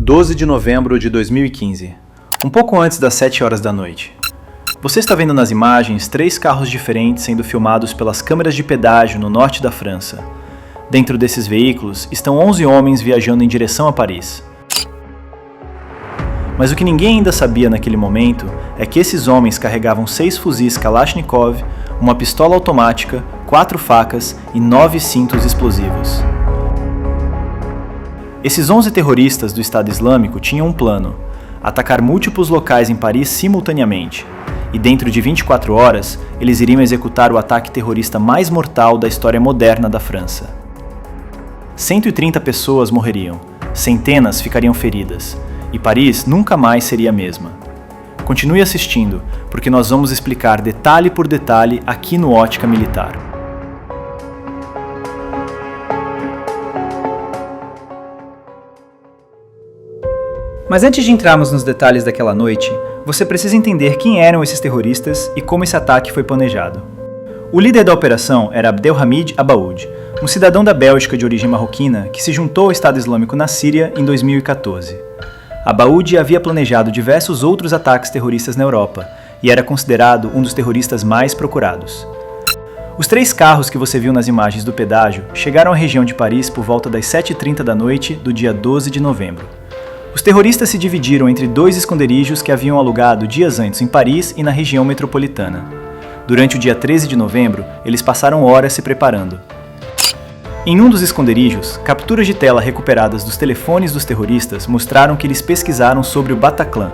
12 de novembro de 2015, um pouco antes das 7 horas da noite. Você está vendo nas imagens 3 carros diferentes sendo filmados pelas câmeras de pedágio no norte da França. Dentro desses veículos estão 11 homens viajando em direção a Paris. Mas o que ninguém ainda sabia naquele momento é que esses homens carregavam 6 fuzis Kalashnikov, uma pistola automática, 4 facas e 9 cintos explosivos. Esses 11 terroristas do Estado Islâmico tinham um plano: atacar múltiplos locais em Paris simultaneamente, e dentro de 24 horas eles iriam executar o ataque terrorista mais mortal da história moderna da França. 130 pessoas morreriam, centenas ficariam feridas, e Paris nunca mais seria a mesma. Continue assistindo, porque nós vamos explicar detalhe por detalhe aqui no Ótica Militar. Mas antes de entrarmos nos detalhes daquela noite, você precisa entender quem eram esses terroristas e como esse ataque foi planejado. O líder da operação era Abdelhamid Abaoud, um cidadão da Bélgica de origem marroquina que se juntou ao Estado Islâmico na Síria em 2014. Abaoud havia planejado diversos outros ataques terroristas na Europa e era considerado um dos terroristas mais procurados. Os 3 carros que você viu nas imagens do pedágio chegaram à região de Paris por volta das 7h30 da noite do dia 12 de novembro. Os terroristas se dividiram entre 2 esconderijos que haviam alugado dias antes em Paris e na região metropolitana. Durante o dia 13 de novembro, eles passaram horas se preparando. Em um dos esconderijos, capturas de tela recuperadas dos telefones dos terroristas mostraram que eles pesquisaram sobre o Bataclan,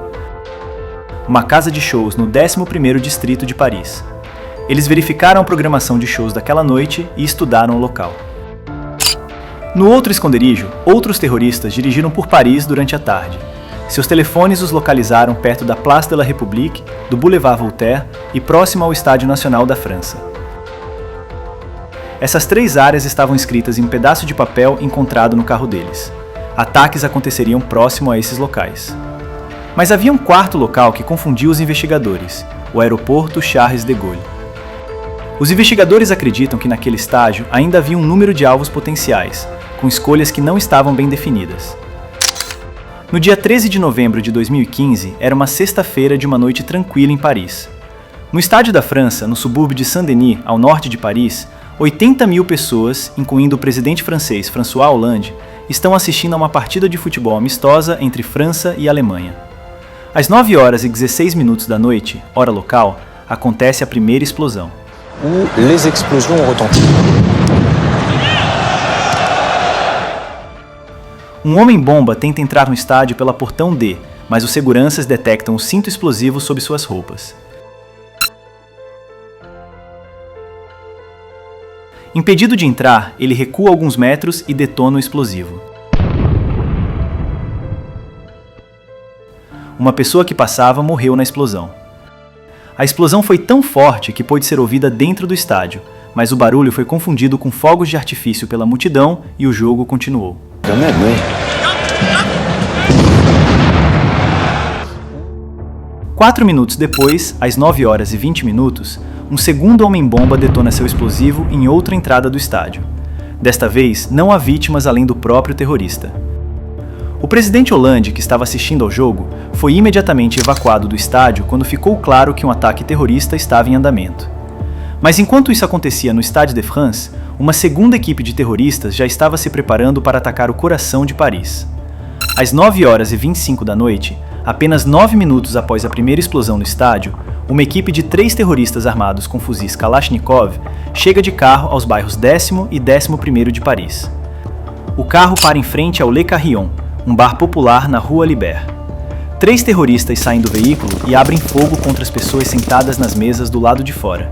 uma casa de shows no 11º distrito de Paris. Eles verificaram a programação de shows daquela noite e estudaram o local. No outro esconderijo, outros terroristas dirigiram por Paris durante a tarde. Seus telefones os localizaram perto da Place de la République, do Boulevard Voltaire e próximo ao Estádio Nacional da França. Essas 3 áreas estavam escritas em um pedaço de papel encontrado no carro deles. Ataques aconteceriam próximo a esses locais. Mas havia um 4º local que confundiu os investigadores: o aeroporto Charles de Gaulle. Os investigadores acreditam que naquele estágio ainda havia um número de alvos potenciais, com escolhas que não estavam bem definidas. No dia 13 de novembro de 2015, era uma sexta-feira de uma noite tranquila em Paris. No estádio da França, no subúrbio de Saint-Denis, ao norte de Paris, 80 mil pessoas, incluindo o presidente francês François Hollande, estão assistindo a uma partida de futebol amistosa entre França e Alemanha. Às 9h16 da noite, hora local, acontece a primeira explosão. Les explosions ont retenti. Um homem-bomba tenta entrar no estádio pela portão D, mas os seguranças detectam o cinto explosivo sob suas roupas. Impedido de entrar, ele recua alguns metros e detona o explosivo. Uma pessoa que passava morreu na explosão. A explosão foi tão forte que pôde ser ouvida dentro do estádio, mas o barulho foi confundido com fogos de artifício pela multidão e o jogo continuou. 4 minutos depois, às 9h20, um segundo homem-bomba detona seu explosivo em outra entrada do estádio. Desta vez, não há vítimas além do próprio terrorista. O presidente Hollande, que estava assistindo ao jogo, foi imediatamente evacuado do estádio quando ficou claro que um ataque terrorista estava em andamento. Mas enquanto isso acontecia no Stade de France, uma segunda equipe de terroristas já estava se preparando para atacar o coração de Paris. Às 9h25 da noite, apenas 9 minutos após a primeira explosão no estádio, uma equipe de 3 terroristas armados com fuzis Kalashnikov chega de carro aos bairros 10º e 11º de Paris. O carro para em frente ao Le Carillon, um bar popular na Rua Libert. 3 terroristas saem do veículo e abrem fogo contra as pessoas sentadas nas mesas do lado de fora.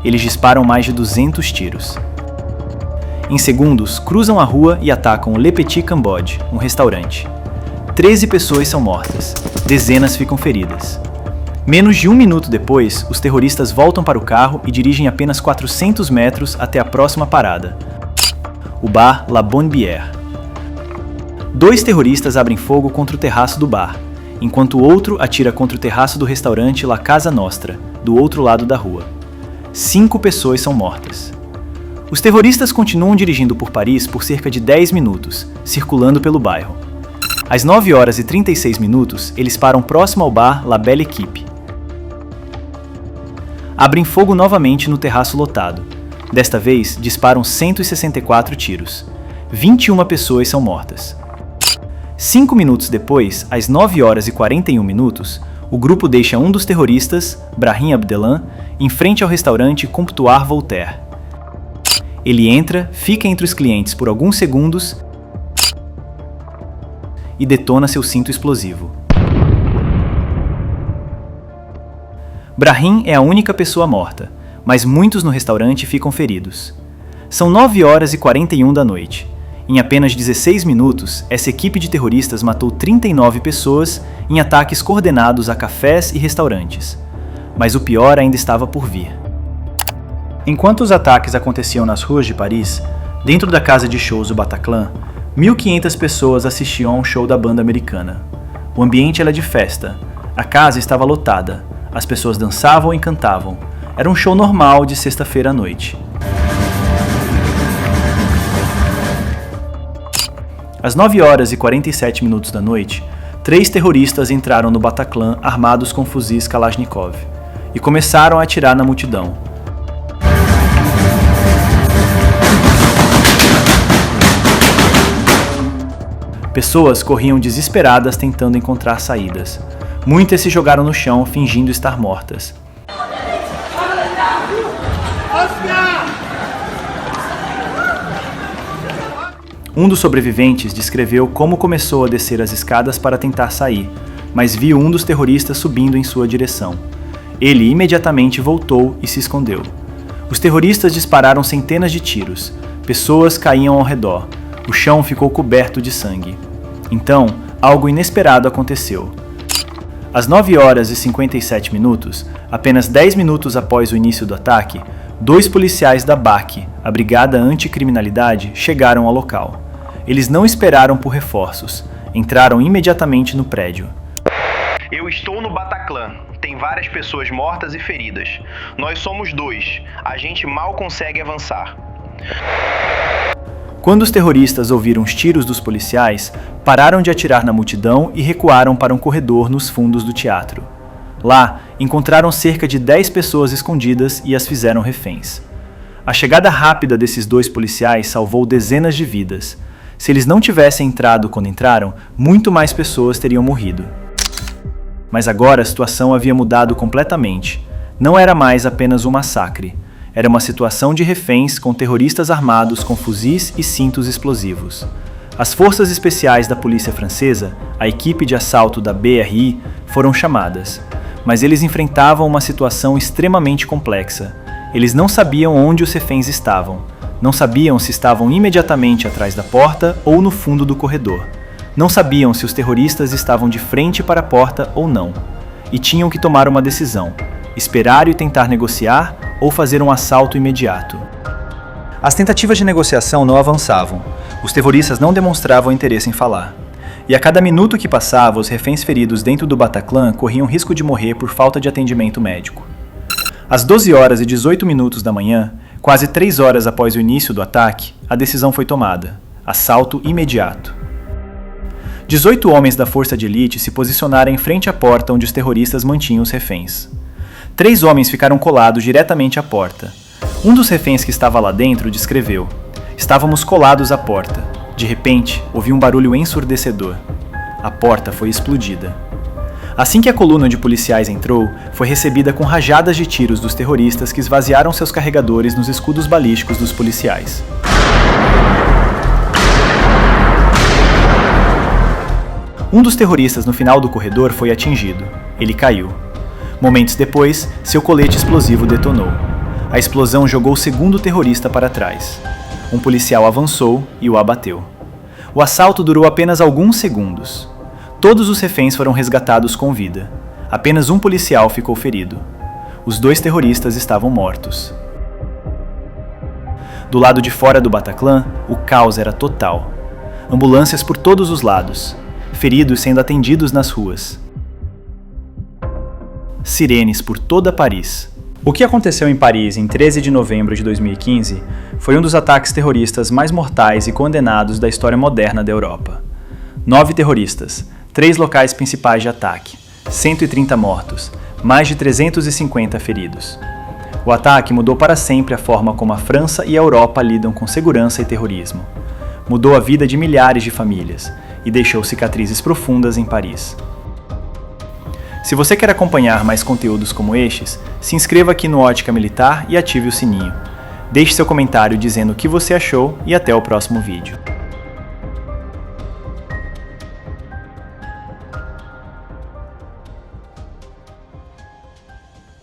Eles disparam mais de 200 tiros. Em segundos, cruzam a rua e atacam o Le Petit Cambodge, um restaurante. 13 pessoas são mortas, dezenas ficam feridas. Menos de 1 minuto depois, os terroristas voltam para o carro e dirigem apenas 400 metros até a próxima parada, o bar La Bonne Bière. 2 terroristas abrem fogo contra o terraço do bar, enquanto o outro atira contra o terraço do restaurante La Casa Nostra, do outro lado da rua. 5 pessoas são mortas. Os terroristas continuam dirigindo por Paris por cerca de 10 minutos, circulando pelo bairro. Às 9 horas e 36 minutos, eles param próximo ao bar La Belle Équipe. Abrem fogo novamente no terraço lotado. Desta vez, disparam 164 tiros. 21 pessoas são mortas. 5 minutos depois, às 9 horas e 41 minutos, o grupo deixa um dos terroristas, Brahim Abdelan, em frente ao restaurante Comptoir Voltaire. Ele entra, fica entre os clientes por alguns segundos e detona seu cinto explosivo. Brahim é a única pessoa morta, mas muitos no restaurante ficam feridos. São 9 horas e 41 da noite. Em apenas 16 minutos, essa equipe de terroristas matou 39 pessoas em ataques coordenados a cafés e restaurantes. Mas o pior ainda estava por vir. Enquanto os ataques aconteciam nas ruas de Paris, dentro da casa de shows do Bataclan, 1.500 pessoas assistiam a um show da banda americana. O ambiente era de festa. A casa estava lotada. As pessoas dançavam e cantavam. Era um show normal de sexta-feira à noite. Às 9 horas e 47 minutos da noite, 3 terroristas entraram no Bataclan armados com fuzis Kalashnikov e começaram a atirar na multidão. Pessoas corriam desesperadas tentando encontrar saídas. Muitas se jogaram no chão fingindo estar mortas. Um dos sobreviventes descreveu como começou a descer as escadas para tentar sair, mas viu um dos terroristas subindo em sua direção. Ele imediatamente voltou e se escondeu. Os terroristas dispararam centenas de tiros. Pessoas caíam ao redor. O chão ficou coberto de sangue. Então, algo inesperado aconteceu. Às 9 horas e 57 minutos, apenas 10 minutos após o início do ataque, 2 policiais da BAC, a Brigada Anticriminalidade, chegaram ao local. Eles não esperaram por reforços. Entraram imediatamente no prédio. Eu estou no Bataclan. Tem várias pessoas mortas e feridas. Nós somos 2. A gente mal consegue avançar. Quando os terroristas ouviram os tiros dos policiais, pararam de atirar na multidão e recuaram para um corredor nos fundos do teatro. Lá, encontraram cerca de 10 pessoas escondidas e as fizeram reféns. A chegada rápida desses 2 policiais salvou dezenas de vidas. Se eles não tivessem entrado quando entraram, muito mais pessoas teriam morrido. Mas agora a situação havia mudado completamente. Não era mais apenas um massacre. Era uma situação de reféns com terroristas armados com fuzis e cintos explosivos. As forças especiais da polícia francesa, a equipe de assalto da BRI, foram chamadas. Mas eles enfrentavam uma situação extremamente complexa. Eles não sabiam onde os reféns estavam. Não sabiam se estavam imediatamente atrás da porta ou no fundo do corredor. Não sabiam se os terroristas estavam de frente para a porta ou não. E tinham que tomar uma decisão: esperar e tentar negociar ou fazer um assalto imediato. As tentativas de negociação não avançavam. Os terroristas não demonstravam interesse em falar. E a cada minuto que passava, os reféns feridos dentro do Bataclan corriam risco de morrer por falta de atendimento médico. Às 12 horas e 18 minutos da manhã, quase 3 horas após o início do ataque, a decisão foi tomada: assalto imediato. 18 homens da força de elite se posicionaram em frente à porta onde os terroristas mantinham os reféns. 3 homens ficaram colados diretamente à porta. Um dos reféns que estava lá dentro descreveu: estávamos colados à porta. De repente, ouvi um barulho ensurdecedor. A porta foi explodida. Assim que a coluna de policiais entrou, foi recebida com rajadas de tiros dos terroristas que esvaziaram seus carregadores nos escudos balísticos dos policiais. Um dos terroristas no final do corredor foi atingido. Ele caiu. Momentos depois, seu colete explosivo detonou. A explosão jogou o segundo terrorista para trás. Um policial avançou e o abateu. O assalto durou apenas alguns segundos. Todos os reféns foram resgatados com vida. Apenas um policial ficou ferido. Os 2 terroristas estavam mortos. Do lado de fora do Bataclan, o caos era total. Ambulâncias por todos os lados. Feridos sendo atendidos nas ruas. Sirenes por toda Paris. O que aconteceu em Paris em 13 de novembro de 2015 foi um dos ataques terroristas mais mortais e condenados da história moderna da Europa. 9 terroristas, 3 locais principais de ataque, 130 mortos, mais de 350 feridos. O ataque mudou para sempre a forma como a França e a Europa lidam com segurança e terrorismo. Mudou a vida de milhares de famílias e deixou cicatrizes profundas em Paris. Se você quer acompanhar mais conteúdos como estes, se inscreva aqui no Ótica Militar e ative o sininho. Deixe seu comentário dizendo o que você achou e até o próximo vídeo.